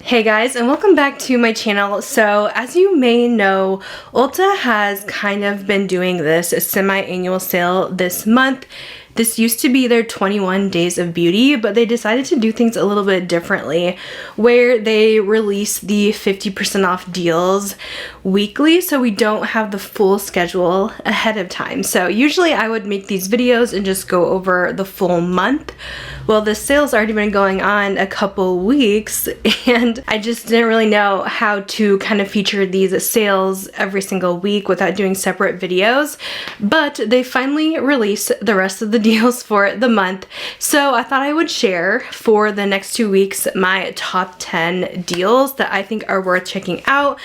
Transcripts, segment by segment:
Hey guys, and welcome back to my channel. So as you may know, Ulta has kind of been doing this semi-annual sale this month. This used to be their 21 days of beauty, but they decided to do things a little bit differently where they release the 50% off deals weekly, so we don't have the full schedule ahead of time. So usually I would make these videos and just go over the full month. Well, the sale's already been going on a couple weeks and I just didn't really know how to kind of feature these sales every single week without doing separate videos, but they finally released the rest of the deals for the month. So I thought I would share for the next 2 weeks my top 10 deals that I think are worth checking out.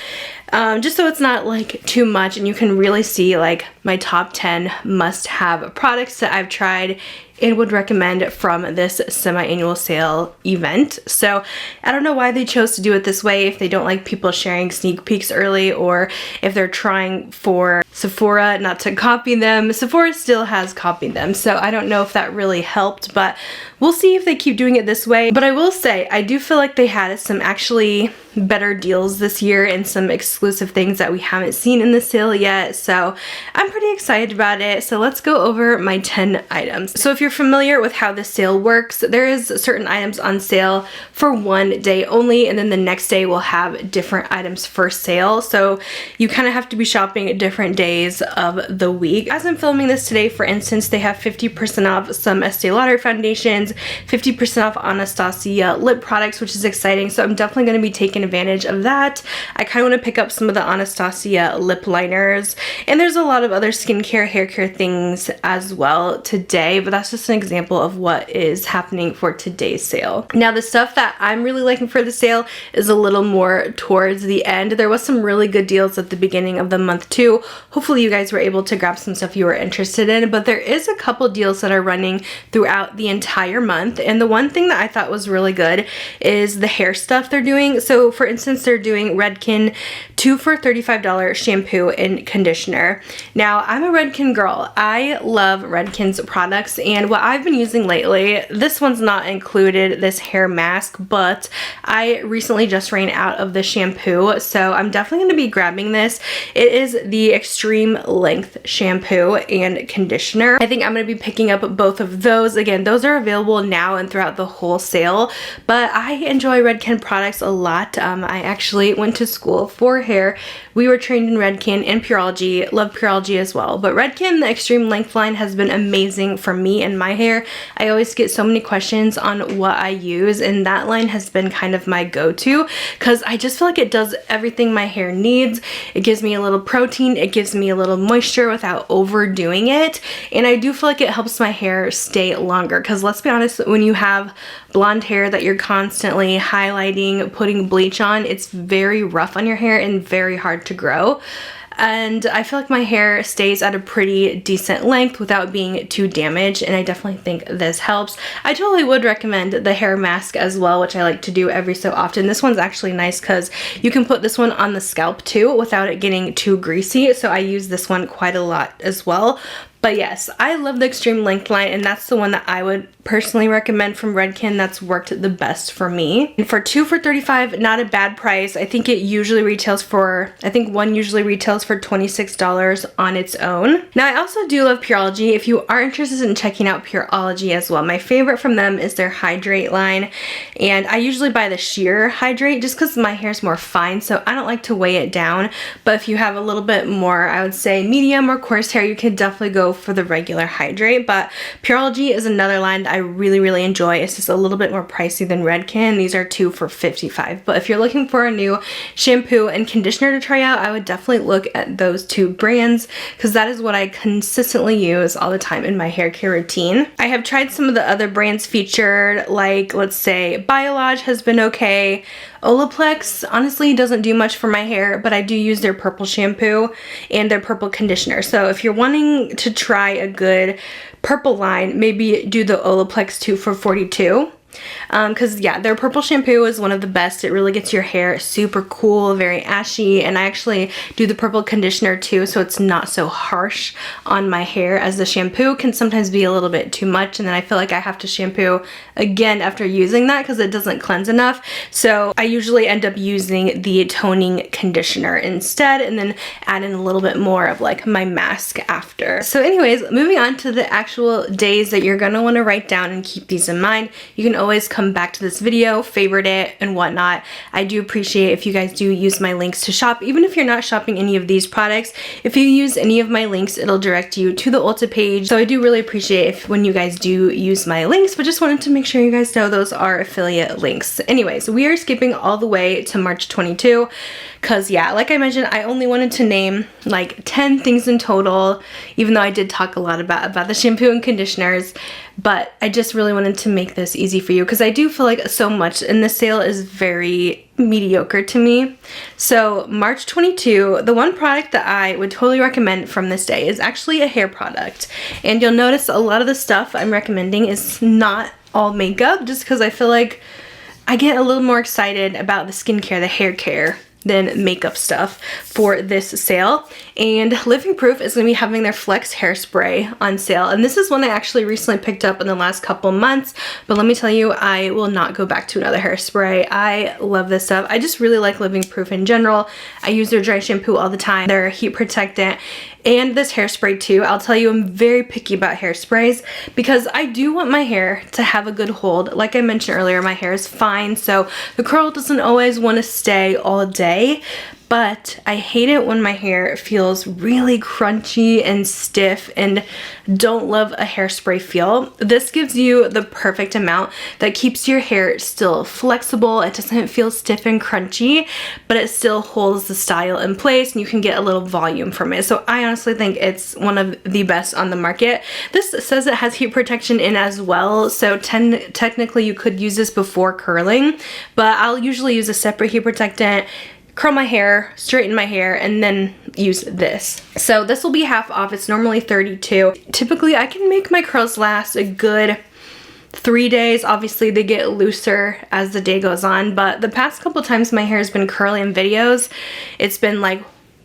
Just so it's not like too much and you can really see like my top 10 must-have products that I've tried and would recommend from this semi-annual sale event. So I don't know why they chose to do it this way, if they don't like people sharing sneak peeks early or if they're trying for Sephora not to copy them. Sephora still has copied them, so I don't know if that really helped, but we'll see if they keep doing it this way. But I will say, I do feel like they had some actually better deals this year and some exclusive things that we haven't seen in the sale yet, so I'm pretty excited about it. So let's go over my 10 items. So if you're familiar with how the sale works, there is certain items on sale for one day only, and then the next day we'll have different items for sale. So you kind of have to be shopping at different days of the week. As I'm filming this today, for instance, they have 50% off some Estee Lauder foundations, 50% off Anastasia lip products, which is exciting. So I'm definitely going to be taking advantage of that. I kind of want to pick up some of the Anastasia lip liners, and there's a lot of other skincare, hair care things as well today, but that's just an example of what is happening for today's sale. Now the stuff that I'm really liking for the sale is a little more towards the end. There was some really good deals at the beginning of the month too. Hopefully you guys were able to grab some stuff you were interested in, but there is a couple deals that are running throughout the entire month, and the one thing that I thought was really good is the hair stuff they're doing. So for instance, they're doing Redken 2 for $35 shampoo and conditioner. Now I'm a Redken girl. I love Redken's products, and what I've been using lately, this one's not included, this hair mask, but I recently just ran out of the shampoo, so I'm definitely going to be grabbing this. It is the Extreme Length shampoo and conditioner. I think I'm going to be picking up both of those. Again, those are available now and throughout the whole sale, but I enjoy Redken products a lot. I actually went to school for hair. We were trained in Redken and Pureology, love Pureology as well, but Redken, the Extreme Length line, has been amazing for me and my hair. I always get so many questions on what I use, and that line has been kind of my go-to because I just feel like it does everything my hair needs. It gives me a little protein, it gives me a little moisture without overdoing it, and I do feel like it helps my hair stay longer because let's be honest, when you have blonde hair that you're constantly highlighting, putting bleach on, it's very rough on your hair and very hard to grow. And I feel like my hair stays at a pretty decent length without being too damaged, and I definitely think this helps. I totally would recommend the hair mask as well, which I like to do every so often. This one's actually nice because you can put this one on the scalp too without it getting too greasy, so I use this one quite a lot as well. But yes, I love the Extreme Length line, and that's the one that I would personally recommend from Redken. That's worked the best for me. And for 2 for $35, not a bad price. I think it usually retails for, I think one usually retails for $26 on its own. Now I also do love Pureology. If you are interested in checking out Pureology as well, my favorite from them is their Hydrate line, and I usually buy the sheer Hydrate just because my hair is more fine, so I don't like to weigh it down. But if you have a little bit more, I would say medium or coarse hair, you can definitely go for the regular Hydrate. But Pureology is another line that I really enjoy. It's just a little bit more pricey than Redken. These are 2 for $55. But if you're looking for a new shampoo and conditioner to try out, I would definitely look at those two brands because that is what I consistently use all the time in my hair care routine. I have tried some of the other brands featured, like let's say Biolage has been okay. Olaplex honestly doesn't do much for my hair, but I do use their purple shampoo and their purple conditioner. So if you're wanting to try a good purple line, maybe do the Olaplex 2 for $42. because yeah, their purple shampoo is one of the best. It really gets your hair super cool, very ashy, and I actually do the purple conditioner too, so it's not so harsh on my hair, as the shampoo can sometimes be a little bit too much, and then I feel like I have to shampoo again after using that because it doesn't cleanse enough. So I usually end up using the toning conditioner instead, and then add in a little bit more of like my mask after. So anyways, moving on to the actual days that you're gonna want to write down and keep these in mind. You can always come back to this video, favorite it, and whatnot. I do appreciate if you guys do use my links to shop, even if you're not shopping any of these products. If you use any of my links, it'll direct you to the Ulta page. So I do really appreciate if when you guys do use my links, but just wanted to make sure you guys know those are affiliate links. Anyways, we are skipping all the way to March 22, because yeah, like I mentioned, I only wanted to name like 10 things in total, even though I did talk a lot about the shampoo and conditioners, but I just really wanted to make this easy for you because I do feel like so much in this sale is very mediocre to me. So March 22, the one product that I would totally recommend from this day is actually a hair product, and you'll notice a lot of the stuff I'm recommending is not all makeup, just because I feel like I get a little more excited about the skincare, the hair care, than makeup stuff for this sale. And Living Proof is going to be having their Flex hairspray on sale, and this is one I actually recently picked up in the last couple months, but let me tell you, I will not go back to another hairspray. I love this stuff. I just really like Living Proof in general. I use their dry shampoo all the time, their heat protectant, and this hairspray too. I'll tell you, I'm very picky about hairsprays because I do want my hair to have a good hold. Like I mentioned earlier, my hair is fine, so the curl doesn't always want to stay all day, but I hate it when my hair feels really crunchy and stiff and don't love a hairspray feel. This gives you the perfect amount that keeps your hair still flexible. It doesn't feel stiff and crunchy, but it still holds the style in place and you can get a little volume from it. So I honestly think it's one of the best on the market. This says it has heat protection in as well, so technically you could use this before curling, but I'll usually use a separate heat protectant, curl my hair, straighten my hair, and then use this. So this will be half off. It's normally $32. Typically I can make my curls last a good 3 days. Obviously they get looser as the day goes on, but the past couple times my hair has been curly in videos, it's been like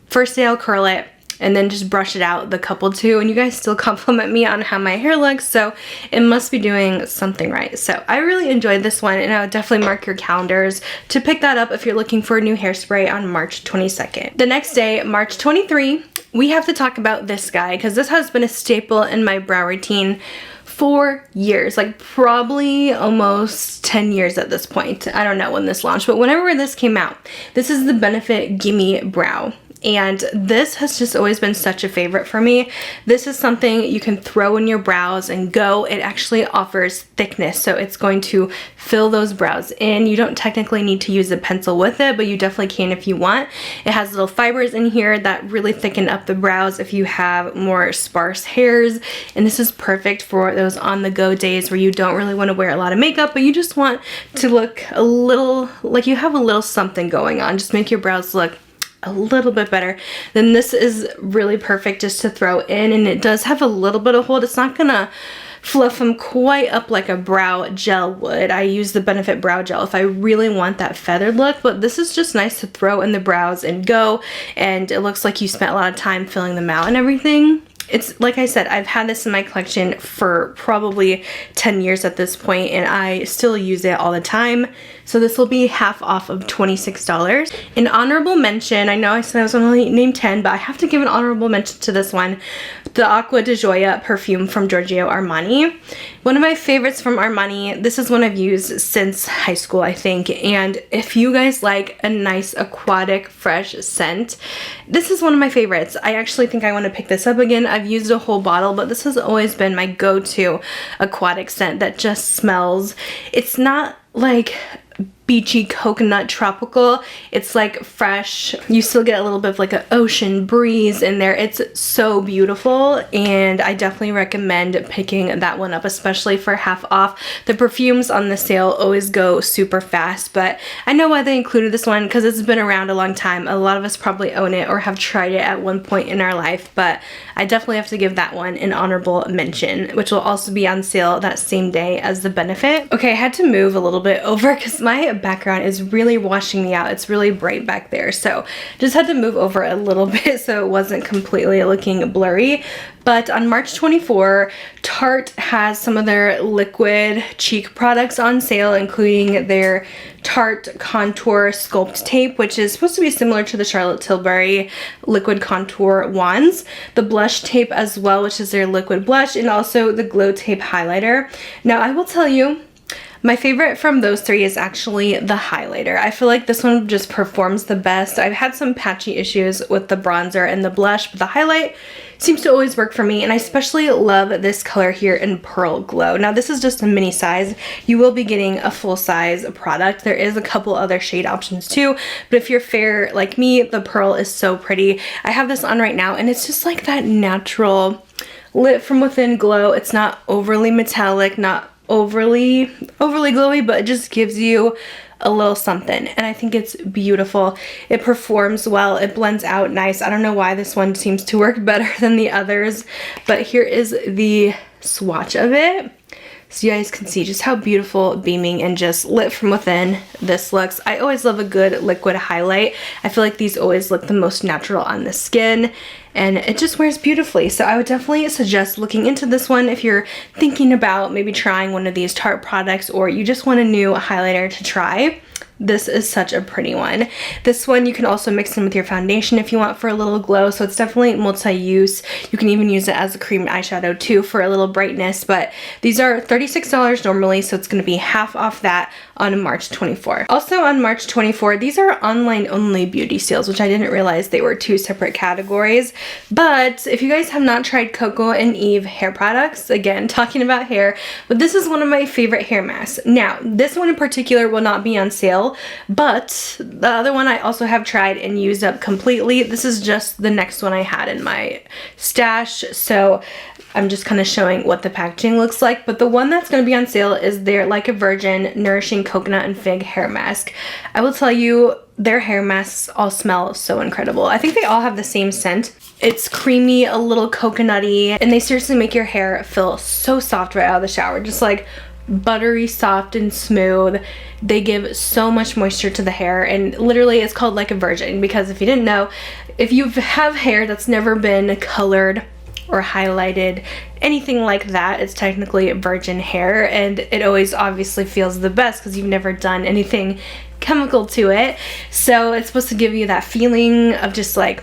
first day I'll curl it and then just brush it out the couple two, and you guys still compliment me on how my hair looks, so it must be doing something right. So I really enjoyed this one, and I would definitely mark your calendars to pick that up if you're looking for a new hairspray on March 22nd. The next day, March 23, we have to talk about this guy because this has been a staple in my brow routine for years, like probably almost 10 years at this point. I don't know when this launched, but whenever this came out, this is the Benefit Gimme Brow. And this has just always been such a favorite for me. This is something you can throw in your brows and go. It actually offers thickness, so it's going to fill those brows in. You don't technically need to use a pencil with it, but you definitely can if you want. It has little fibers in here that really thicken up the brows if you have more sparse hairs, and this is perfect for those on-the-go days where you don't really want to wear a lot of makeup, but you just want to look a little like you have a little something going on. Just make your brows look a little bit better. Then this is really perfect just to throw in, and it does have a little bit of hold. It's not gonna fluff them quite up like a brow gel would. I use the Benefit Brow Gel if I really want that feathered look, but this is just nice to throw in the brows and go, and it looks like you spent a lot of time filling them out and everything. It's like I said, I've had this in my collection for probably 10 years at this point, and I still use it all the time. So this will be half off of $26. An honorable mention, I know I said I was going to name 10, but I have to give an honorable mention to this one. The Acqua di Gioia perfume from Giorgio Armani. One of my favorites from Armani. This is one I've used since high school, I think. And if you guys like a nice aquatic fresh scent, this is one of my favorites. I actually think I want to pick this up again. I've used a whole bottle, but this has always been my go-to aquatic scent that just smells. It's not like beachy coconut tropical. It's like fresh. You still get a little bit of like an ocean breeze in there. It's so beautiful, and I definitely recommend picking that one up, especially for half off. The perfumes on the sale always go super fast, but I know why they included this one, because it's been around a long time. A lot of us probably own it or have tried it at one point in our life, but I definitely have to give that one an honorable mention, which will also be on sale that same day as the Benefit. Okay, I had to move a little bit over because my background is really washing me out. It's really bright back there, so just had to move over a little bit so it wasn't completely looking blurry. But on March 24, Tarte has some of their liquid cheek products on sale, including their Tarte Contour Sculpt Tape, which is supposed to be similar to the Charlotte Tilbury liquid contour wands, the blush tape as well, which is their liquid blush, and also the Glow Tape highlighter. Now, I will tell you, my favorite from those three is actually the highlighter. I feel like this one just performs the best. I've had some patchy issues with the bronzer and the blush, but the highlight seems to always work for me, and I especially love this color here in Pearl Glow. Now, this is just a mini size. You will be getting a full size product. There is a couple other shade options too, but if you're fair like me, the Pearl is so pretty. I have this on right now, and it's just like that natural lit from within glow. It's not overly metallic, not overly glowy, but it just gives you a little something, and I think it's beautiful. It performs well, it blends out nice. I don't know why this one seems to work better than the others, but here is the swatch of it, so you guys can see just how beautiful, beaming, and just lit from within this looks. I always love a good liquid highlight. I feel like these always look the most natural on the skin, and it just wears beautifully. So I would definitely suggest looking into this one if you're thinking about maybe trying one of these Tarte products, or you just want a new highlighter to try. This is such a pretty one. This one you can also mix in with your foundation if you want for a little glow, so it's definitely multi-use. You can even use it as a cream eyeshadow too for a little brightness, but these are $36 normally, so it's going to be half off that on March 24. Also on March 24, these are online only beauty sales, which I didn't realize they were two separate categories. But if you guys have not tried Coco and Eve hair products, again, talking about hair, but this is one of my favorite hair masks. Now, this one in particular will not be on sale, but the other one I also have tried and used up completely. This is just the next one I had in my stash, so I'm just kind of showing what the packaging looks like. But the one that's going to be on sale is their Like a Virgin Nourishing Coconut and Fig Hair Mask. I will tell you, their hair masks all smell so incredible. I think they all have the same scent. It's creamy, a little coconutty, and they seriously make your hair feel so soft right out of the shower. Just like buttery soft and smooth. They give so much moisture to the hair, and literally it's called Like a Virgin because if you didn't know, if you have hair that's never been colored or highlighted, anything like that, it's technically virgin hair, and it always obviously feels the best because you've never done anything chemical to it. So it's supposed to give you that feeling of just like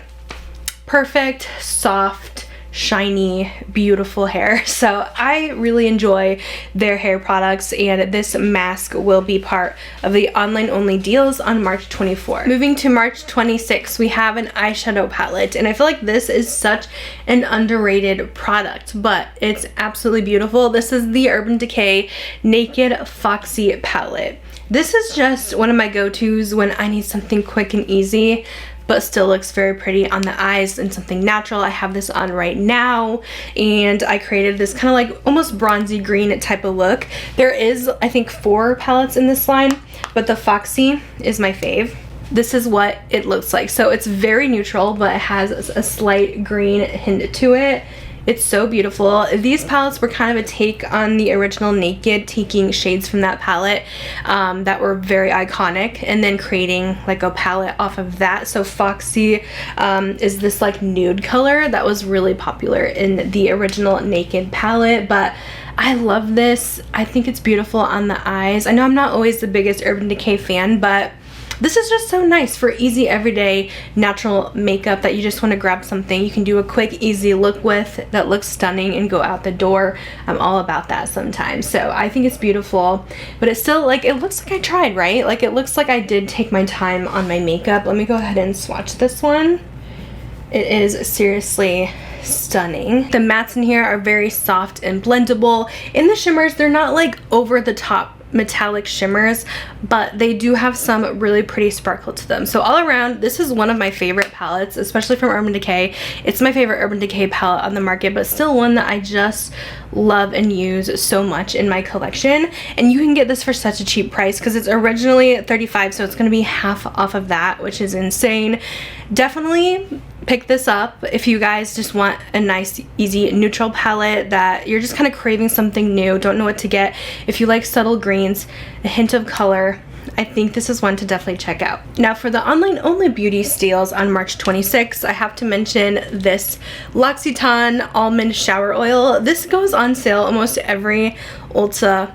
perfect, soft, shiny, beautiful hair. So I really enjoy their hair products, and this mask will be part of the online only deals on March 24. Moving to March 26, we have an eyeshadow palette, and I feel like this is such an underrated product, but it's absolutely beautiful. This is the Urban Decay Naked Foxy palette. This is just one of my go-tos when I need something quick and easy, but still looks very pretty on the eyes and something natural. I have this on right now, and I created this kind of like almost bronzy green type of look. There is, I think, 4 palettes in this line, but the Foxy is my fave. This is what it looks like. So it's very neutral, but it has a slight green hint to it. It's so beautiful. These palettes were kind of a take on the original Naked, taking shades from that palette that were very iconic and then creating like a palette off of that. So Foxy is this like nude color that was really popular in the original Naked palette, but I love this. I think it's beautiful on the eyes. I know I'm not always the biggest Urban Decay fan, but this is just so nice for easy, everyday, natural makeup that you just want to grab something you can do a quick, easy look with that looks stunning and go out the door. I'm all about that sometimes. So I think it's beautiful, but it's still like, it looks like I tried, right? Like it looks like I did take my time on my makeup. Let me go ahead and swatch this one. It is seriously stunning. The mattes in here are very soft and blendable. In the shimmers, they're not like over the top metallic shimmers, but they do have some really pretty sparkle to them. So all around, this is one of my favorite palettes, especially from Urban Decay. It's my favorite Urban Decay palette on the market, but still one that I just love and use so much in my collection. And you can get this for such a cheap price because it's originally $35, so it's going to be half off of that, which is insane. Definitely pick this up if you guys just want a nice, easy, neutral palette that you're just kind of craving something new, don't know what to get. If you like subtle greens, a hint of color, I think this is one to definitely check out. Now for the online only beauty steals on March 26th, I have to mention this L'Occitane Almond Shower Oil. This goes on sale almost every Ulta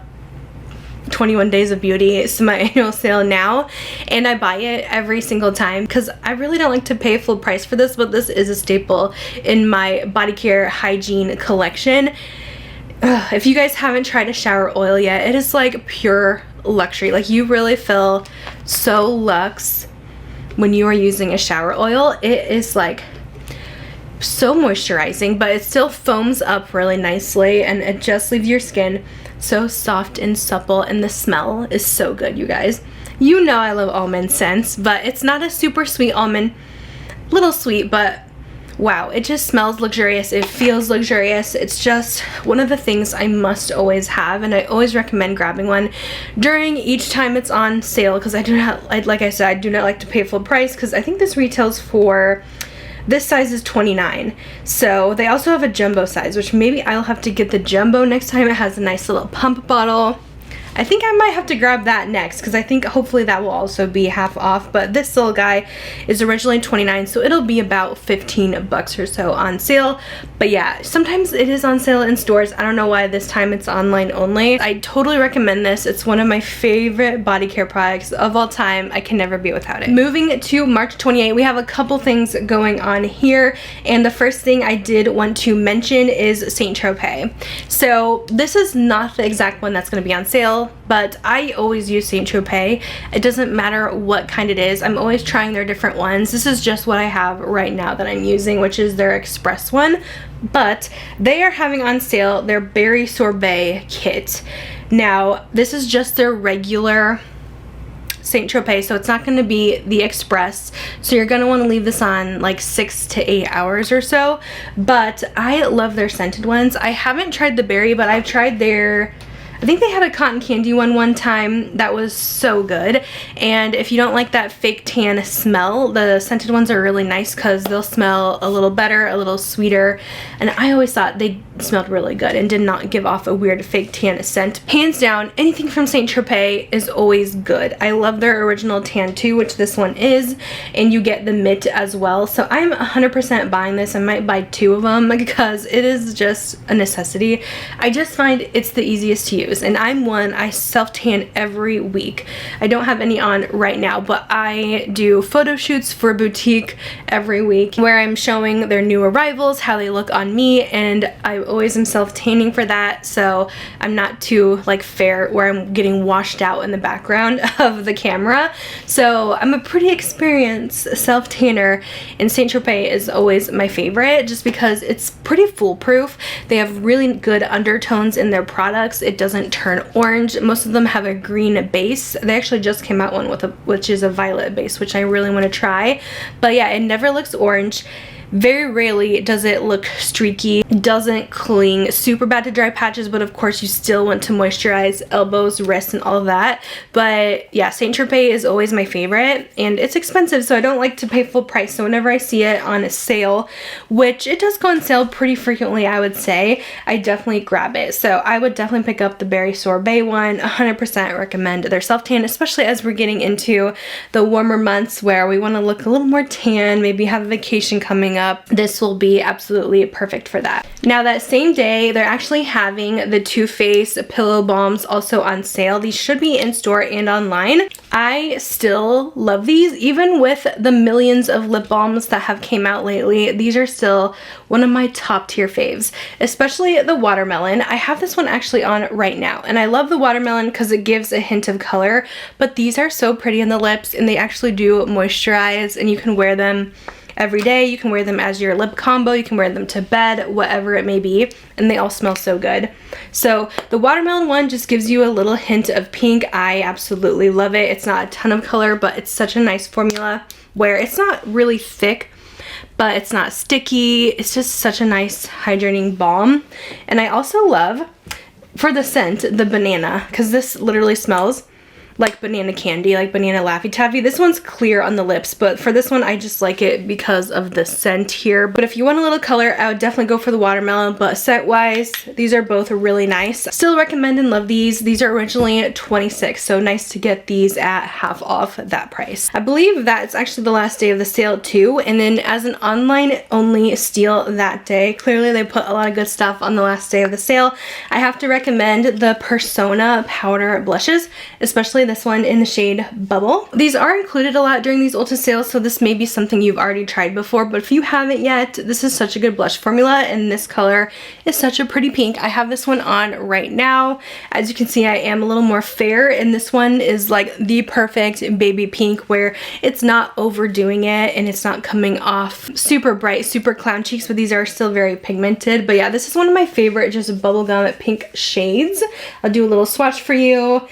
21 Days of Beauty semi-annual sale now, and I buy it every single time because I really don't like to pay full price for this, but this is a staple in my body care hygiene collection. If you guys haven't tried a shower oil yet, it is like pure luxury. Like, you really feel so luxe when you are using a shower oil. It is like so moisturizing, but it still foams up really nicely, and it just leaves your skin so soft and supple, and the smell is so good, you guys. You know I love almond scents, but it's not a super sweet almond. Little sweet, but wow, it just smells luxurious. It feels luxurious. It's just one of the things I must always have, and I always recommend grabbing one during each time it's on sale, because like I said, I do not like to pay full price, because I think this retails for, this size is $29. So they also have a jumbo size, which maybe I'll have to get the jumbo next time. It has a nice little pump bottle. I think I might have to grab that next, because I think hopefully that will also be half off. But this little guy is originally $29, so it'll be about 15 bucks or so on sale. But yeah, sometimes it is on sale in stores. I don't know why this time it's online only. I totally recommend this. It's one of my favorite body care products of all time. I can never be without it. Moving to March 28, we have a couple things going on here, and the first thing I did want to mention is Saint Tropez. So this is not the exact one that's going to be on sale, but I always use Saint Tropez. It doesn't matter what kind it is. I'm always trying their different ones. This is just what I have right now that I'm using, which is their Express one, but they are having on sale their Berry Sorbet kit. Now, this is just their regular Saint Tropez, so it's not going to be the Express, so you're going to want to leave this on like 6 to 8 hours or so. But I love their scented ones. I haven't tried the berry, but I've tried their, I think they had a cotton candy one time that was so good. And if you don't like that fake tan smell, the scented ones are really nice because they'll smell a little better, a little sweeter, and I always thought they smelled really good and did not give off a weird fake tan scent. Hands down, anything from Saint Tropez is always good. I love their original tan too, which this one is, and you get the mitt as well. So I'm 100% buying this. I might buy 2 of them because it is just a necessity. I just find it's the easiest to use, and I self-tan every week. I don't have any on right now, but I do photo shoots for boutique every week where I'm showing their new arrivals, how they look on me, and I always am self-tanning for that, so I'm not too like fair where I'm getting washed out in the background of the camera. So I'm a pretty experienced self-tanner, and Saint Tropez is always my favorite just because it's pretty foolproof. They have really good undertones in their products. It doesn't turn orange. Most of them have a green base. They actually just came out one with which is a violet base, which I really want to try. But yeah, it never looks orange. Very rarely does it look streaky. It doesn't cling super bad to dry patches, but of course you still want to moisturize elbows, wrists, and all of that. But yeah, Saint Tropez is always my favorite, and it's expensive, so I don't like to pay full price. So whenever I see it on a sale, which it does go on sale pretty frequently, I would say, I definitely grab it. So I would definitely pick up the Berry Sorbet one. 100% recommend their self-tan, especially as we're getting into the warmer months where we want to look a little more tan, maybe have a vacation coming up. This will be absolutely perfect for that. Now that same day, they're actually having the Too Faced Pillow Balms also on sale. These should be in store and online. I still love these, even with the millions of lip balms that have came out lately. These are still one of my top tier faves, especially the watermelon. I have this one actually on right now, and I love the watermelon because it gives a hint of color, but these are so pretty in the lips, and they actually do moisturize, and you can wear them every day. You can wear them as your lip combo, you can wear them to bed, whatever it may be, and they all smell so good. So the watermelon one just gives you a little hint of pink. I absolutely love it. It's not a ton of color, but it's such a nice formula where it's not really thick, but it's not sticky. It's just such a nice hydrating balm. And I also love, for the scent, the banana, because this literally smells like banana candy, like banana Laffy Taffy. This one's clear on the lips, but for this one I just like it because of the scent here. But if you want a little color, I would definitely go for the watermelon, but scent wise, these are both really nice. Still recommend and love these. These are originally $26, so nice to get these at half off that price. I believe that's actually the last day of the sale too, and then as an online only steal that day, clearly they put a lot of good stuff on the last day of the sale. I have to recommend the Persona powder blushes, especially this one in the shade Bubble. These are included a lot during these Ulta sales, so this may be something you've already tried before, but if you haven't yet, this is such a good blush formula, and this color is such a pretty pink. I have this one on right now. As you can see, I am a little more fair, and this one is like the perfect baby pink where it's not overdoing it and it's not coming off super bright, super clown cheeks, but these are still very pigmented. But yeah, this is one of my favorite just bubblegum pink shades. I'll do a little swatch for you.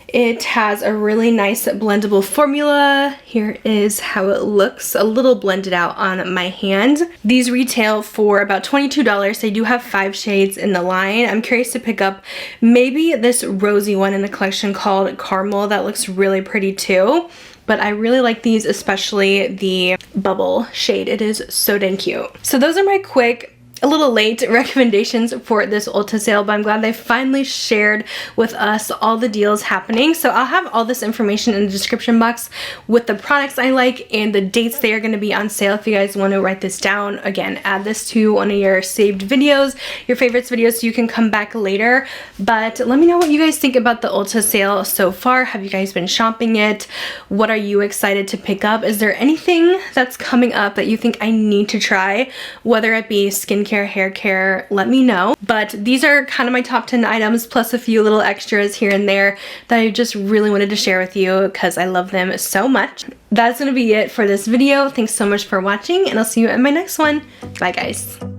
It has a really nice blendable formula. Here is how it looks, a little blended out on my hand. These retail for about $22. They do have 5 shades in the line. I'm curious to pick up maybe this rosy one in the collection called Caramel. That looks really pretty too. But I really like these, especially the Bubble shade. It is so dang cute. So those are my quick, a little late recommendations for this Ulta sale, but I'm glad they finally shared with us all the deals happening. So I'll have all this information in the description box with the products I like and the dates they are going to be on sale. If you guys want to write this down, again, add this to one of your saved videos, your favorites videos, so you can come back later. But let me know what you guys think about the Ulta sale so far. Have you guys been shopping it? What are you excited to pick up? Is there anything that's coming up that you think I need to try, whether it be skincare, hair care? Let me know. But these are kind of my top 10 items, plus a few little extras here and there that I just really wanted to share with you because I love them so much. That's gonna be it for this video. Thanks so much for watching, and I'll see you in my next one. Bye guys.